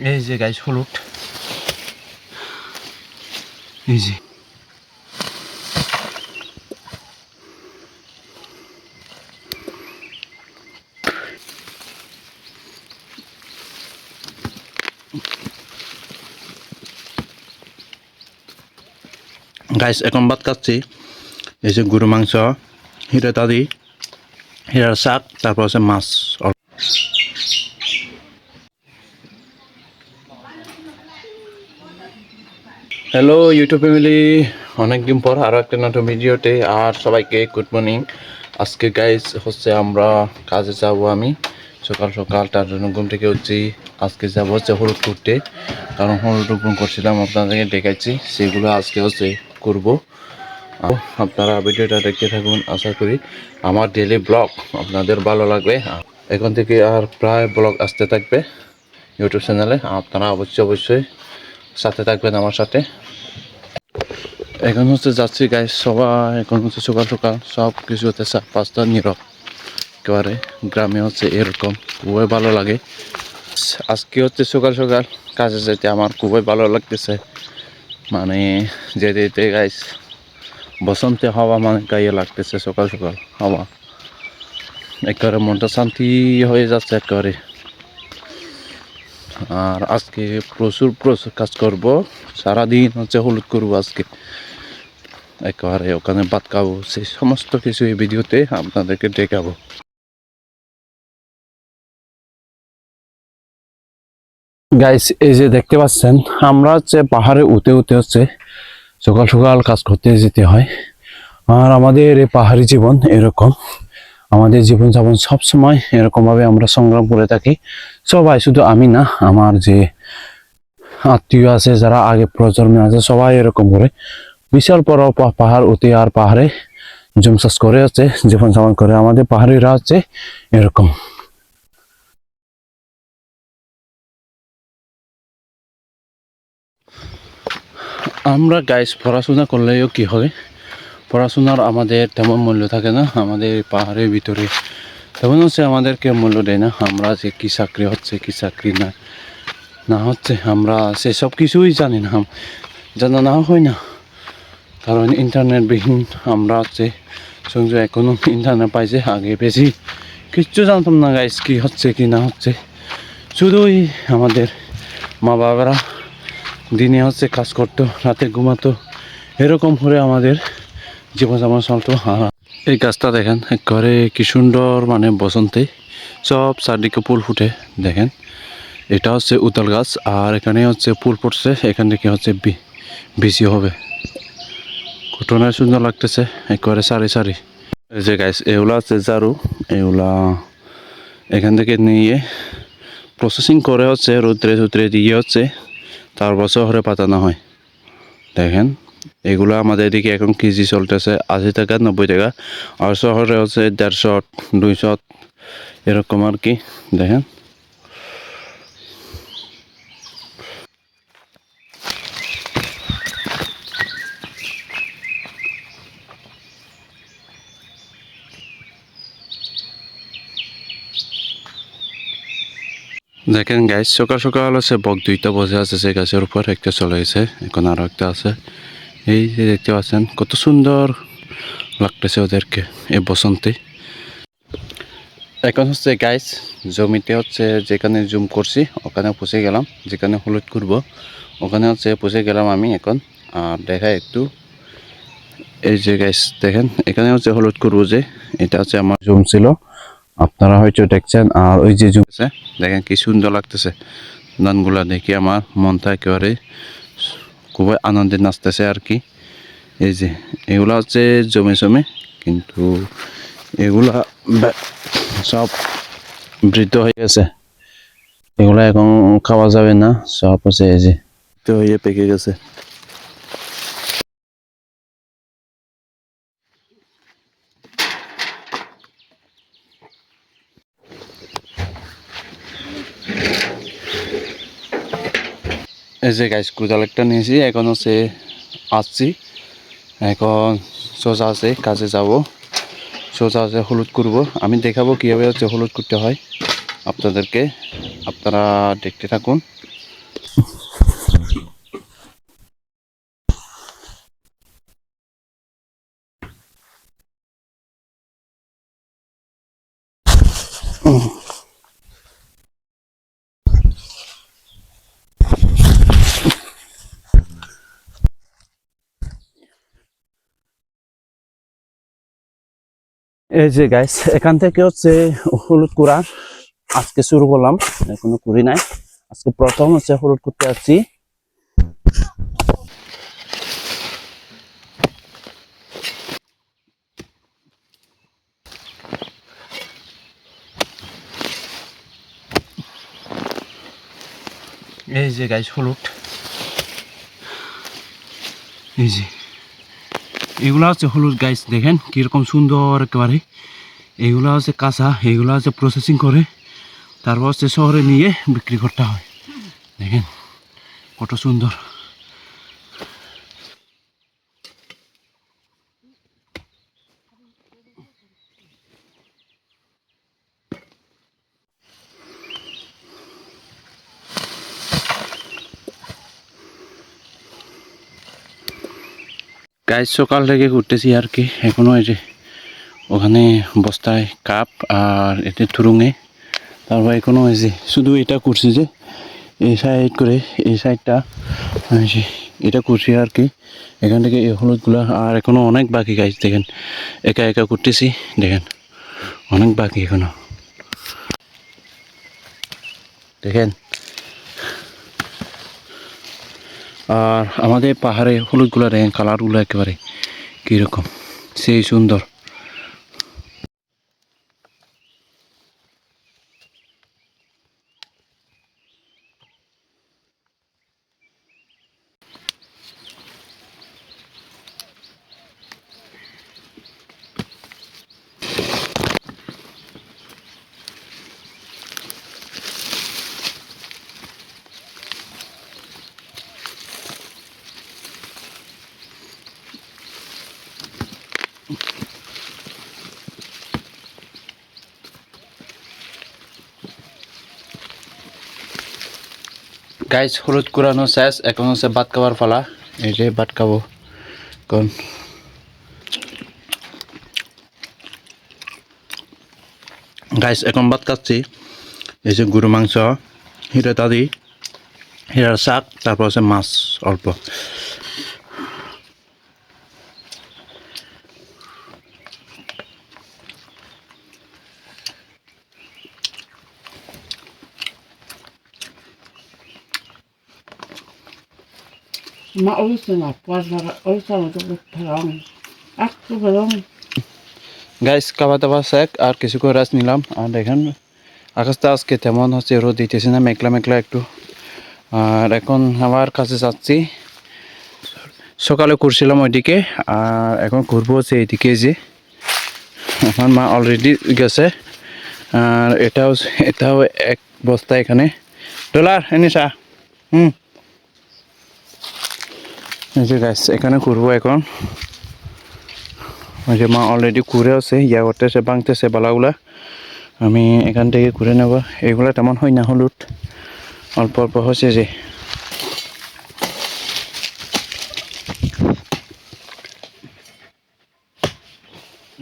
এই যে গাইস হলুদ, এই যে গাইস এখন ভাত খাচ্ছি। এই যে গরু মাংস, হিরা দাদি, হিরার শাক, তারপর হচ্ছে মাছ। হ্যালো ইউটিউব ফ্যামিলি, অনেকদিন পর আরও একটা নতুন ভিডিওতে। আর সবাইকে গুড মর্নিং। আজকে গাইস হচ্ছে আমরা কাজে যাব। আমি সকাল সকাল তার জন্য ঘুম থেকে উঠছি। আজকে যাব হচ্ছে হলুদ করতে, কারণ হলুদ রোপণ করছিলাম, আপনাদেরকে দেখাচ্ছি, সেগুলো আজকে হচ্ছে করবো। আপনারা ভিডিওটা দেখতে থাকুন, আশা করি আমার ডেইলি ব্লগ আপনাদের ভালো লাগবে। এখন থেকে আর প্রায় ব্লগ আসতে থাকবে ইউটিউব চ্যানেলে, আপনারা অবশ্যই সাথে থাকবেন আমার সাথে। এখন হচ্ছে যাচ্ছি গাইস, সবাই এখন হচ্ছে সকাল সকাল সব কিছু হচ্ছে 4-5টা নীরব, একেবারে গ্রামে হচ্ছে এরকম খুবই ভালো লাগে। আজকে হচ্ছে সকাল সকাল কাজে যেতে আমার খুবই ভালো লাগতেছে, মানে যেতে যেতে গাইস বসন্তে হাওয়া মানে গায়ে লাগতেছে। সকাল সকাল হাওয়া একেবারে মনটা শান্তি হয়ে যাচ্ছে একেবারে। আর আজকে প্রচুর কাজ করব, সারাদিন হচ্ছে হলুদ করবো আজকে, একেবারে ওখানে ভাত খাবো, সেই সমস্ত কিছু এই ভিডিওতে আপনাদেরকে দেখাবো। গাইস এই যে দেখতে পাচ্ছেন, আমরা হচ্ছে পাহাড়ে উঠে উঠে হচ্ছে সকাল সকাল কাজ করতে যেতে হয়। আর আমাদের এই পাহাড়ি জীবন এরকম, আমাদের জীবনযাপন সবসময় এরকমভাবে আমরা সংগ্রাম করে থাকি সবাই, শুধু আমি না, আমার যে আত্মীয় আছে, যারা আগে প্রজন্মে আছে, সবাই এরকম করে বিশাল বড় পাহাড় উঠে আর পাহাড়ে জুম চাষ করে হচ্ছে জীবনযাপন করে। আমাদের পাহাড়িরা হচ্ছে এরকম। আমরা গাইস পড়াশোনা করলেও কি হবে, পড়াশোনার আমাদের তেমন মূল্য থাকে না। আমাদের পাহাড়ের ভিতরে তেমন হচ্ছে আমাদেরকে মূল্য দেয় না। আমরা যে কি চাকরি হচ্ছে কি চাকরি না না হচ্ছে, আমরা সেসব কিছুই জানি না, জানা না হয় না, কারণ ইন্টারনেটবিহীন আমরা হচ্ছে সংযোগ। এখনো ইন্টারনেট পাইছে, আগে বেশি কিচ্ছু জানতাম না গাইস, কি হচ্ছে কি না হচ্ছে। শুধুই আমাদের মা বাবারা দিনে হচ্ছে কাজ করতো, রাতে ঘুমাতো, এরকম করে আমাদের জীবনযাপন চলতো। এই গাছটা দেখেন একেবারে কি সুন্দর, মানে বসন্তে সব চারদিকে ফুল ফুটে দেখেন। এটা হচ্ছে উতাল গাছ, আর এখানে হচ্ছে ফুল ফুটছে, এখান থেকে হচ্ছে বিচি হবে। ঘটনায় সুন্দর লাগতেছে একেবারে সারি সারি। এই যে গাছ এগুলা হচ্ছে ঝাড়ু, এগুলা এখান থেকে নিয়ে প্রসেসিং করে হচ্ছে রৌদ্রে দিয়ে হচ্ছে তারপর শহরে পাঠানো হয়। দেখেন এগুলো আমাদের এদিকে এখন কেজি চলতেছে 80 টাকা 90 টাকা, আর শহরে হচ্ছে 150 200 এরকম আর কি। দেখেন দেখেন গাইস, সকাল সকাল হচ্ছে বক দুইটা বসে আছে সে গাছের উপর, একটা চলে গেছে, এখন আরো একটা আছে। এই যে দেখতে পাচ্ছেন কত সুন্দর লাগতেছে ওদেরকে এই বসন্তে। এখন হচ্ছে গাইস জমিতে হচ্ছে যেখানে জুম করছি ওখানে পৌঁছে গেলাম, যেখানে হলুদ করব ওখানে হচ্ছে পৌঁছে গেলাম আমি এখন। আর দেখাই একটু, এই যে গাইস দেখেন এখানে হচ্ছে হলুদ করব, যে এটা হচ্ছে আমার জুম ছিল, আপনারা হয়তো দেখছেন। আর ওই যে জুম আছে দেখেন কি সুন্দর লাগতেছে, ধানগুলা দেখি আমার মনটা একেবারে খুবই আনন্দে নাচতেছে আর কি। এই যে এগুলা হচ্ছে জমে কিন্তু এগুলা সব বৃদ্ধ হয়ে গেছে, এগুলা এখন খাওয়া যাবে না, সব হচ্ছে এই যে তো হয়ে পেকে গেছে। এই যে গাইস কোদাল একটা নিয়েছি, এখন হচ্ছে আসছি, এখন সোজা আছে কাজে যাব, সোজা আছে হলুদ করব। আমি দেখাবো কীভাবে হচ্ছে হলুদ করতে হয় আপনাদেরকে, আপনারা দেখতে থাকুন। এই যে গাইস এখান থেকে হচ্ছে হলুদ কুড়া আজকে শুরু করলাম, এখনো করি নাই, আজকে প্রথম হচ্ছে হলুদ করতে যাচ্ছি। এই যে গাইস হলুদ, এই যে এগুলা হচ্ছে হলুদ গাইস, দেখেন কিরকম সুন্দর একেবারে। এইগুলা হচ্ছে কাঁচা, এইগুলা হচ্ছে প্রসেসিং করে তারপর হচ্ছে শহরে নিয়ে বিক্রি করতে হয়। দেখেন কত সুন্দর। গাইস সকাল থেকে ঘুরতেছি আর কি, এখনো এই যে ওখানে বস্তায় কাপ আর এতে থুরুঙে, তারপর এখনো এই যে শুধু এটা করছি যে এই সাইড করে এই সাইডটা এটা করছি আর কি, এখান থেকে এই হলুদগুলো। আর এখনো অনেক বাকি গাইস, দেখেন একা একা করতেছি, দেখেন অনেক বাকি এখনো, দেখেন। আর আমাদের পাহাড়ে হলুদগুলো দেখেন কালারগুলো একেবারে কীরকম, সেই সুন্দর। গাইস হলুদ কুড়ানো শেষ, এখন হচ্ছে ভাত খাবার পালা। এই যে ভাত খাবো এখন। গাইস এখন ভাত খাচ্ছি, এই যে গরু মাংস, হিরা তাদি, হিরার শাক, তারপর হচ্ছে মাছ অল্প। Ma olsana pazara olsana তো ফেলাম একটু ফেলাম। গাইস খাওয়া দাওয়া শেখ, আর কিছু করে রাস নিলাম। আর দেখেন আকাশটা আজকে তেমন হচ্ছে রোদ দিতেছে না, মেঘলা মেঘলা একটু। আর এখন আমার কাছে যাচ্ছি, সকালে করছিলাম ওইদিকে, আর এখন করবো হচ্ছে এইদিকে। যে আমার মা অলরেডি গেছে, আর এটাও এক বস্তা এখানে ডলার এনেছা। এই যে গাইস এখানে করবো এখন। ওই যে মা অলরেডি ঘুরে আছে, ইয়া করতেছে, ভাঙতেছে বালাগুলা। আমি এখান থেকে ঘুরে নেব। এগুলা তেমন হয় না হলুদ, অল্প অল্প হচ্ছে যে।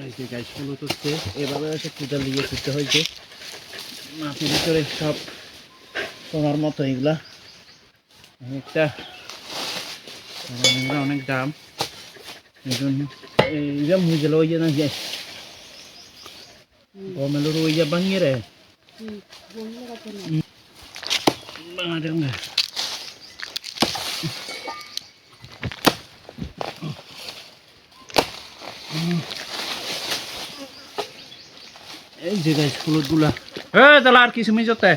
এই যে গাইস হলুদ হচ্ছে এভাবে হচ্ছে কুদাল দিয়ে করতে হয়েছে, মাটির ভিতরে সব তোমার মতো এগুলা অনেকটা, অনেক দাম। এই জন্য এই যে মুজলো ওই যে না যে গমেলোর ওই যে ভাঙিয়ে রে এই যে গাইস হলুদগুলা। তাহলে আর কিছু মিজতে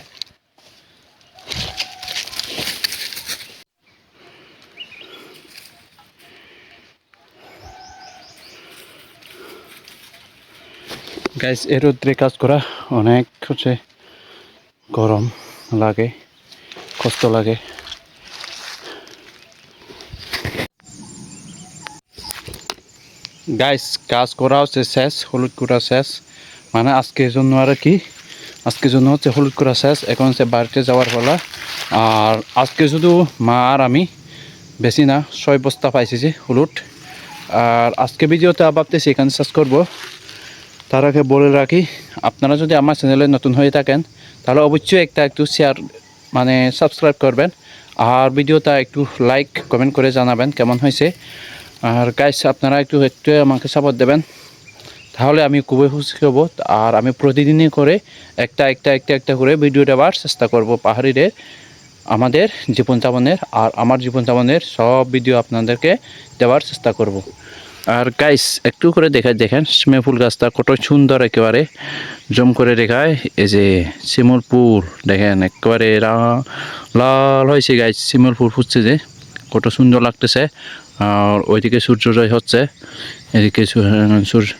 গাইস এর রোদ্রে কাজ করা অনেক হচ্ছে গরম লাগে, কষ্ট লাগে। গাইস কাজ করা হচ্ছে শেষ, হলুদ কুড়া শেষ, মানে আজকের জন্য আর কি, আজকের জন্য হচ্ছে হলুদ কুড়া শেষ। এখন হচ্ছে বাড়িতে যাওয়ার পালা। আর আজকে শুধু মা আর আমি, বেশি না, 6 বস্তা পাইছি যে হলুদ। আর আজকে ভিডিওতে ভাবতেছি এখানে শেষ করবো। তার আগে বলে রাখি, আপনারা যদি আমার চ্যানেলে নতুন হয়ে থাকেন তাহলে অবশ্যই একটু শেয়ার মানে সাবস্ক্রাইব করবেন, আর ভিডিওটা একটু লাইক কমেন্ট করে জানাবেন কেমন হয়েছে। আর গাইস আপনারা একটু আমাকে সাপোর্ট দেবেন, তাহলে আমি খুবই খুশি হব। আর আমি প্রতিদিনই করে একটা করে ভিডিও দেওয়ার চেষ্টা করব পাহাড়িদের আমাদের জীবনযাপনের, আর আমার জীবনযাপনের সব ভিডিও আপনাদেরকে দেওয়ার চেষ্টা করব। আর গাইস একটু করে দেখেন শিমুল ফুল গাছটা কত সুন্দর, একেবারে জম করে দেখায়। এই যে শিমুল ফুল দেখেন একেবারে লাল হয়েছে গাইস, শিমুল ফুল ফুটছে যে কত সুন্দর লাগতেছে। আর ওইদিকে সূর্যোদয় হচ্ছে, এদিকে সূর্য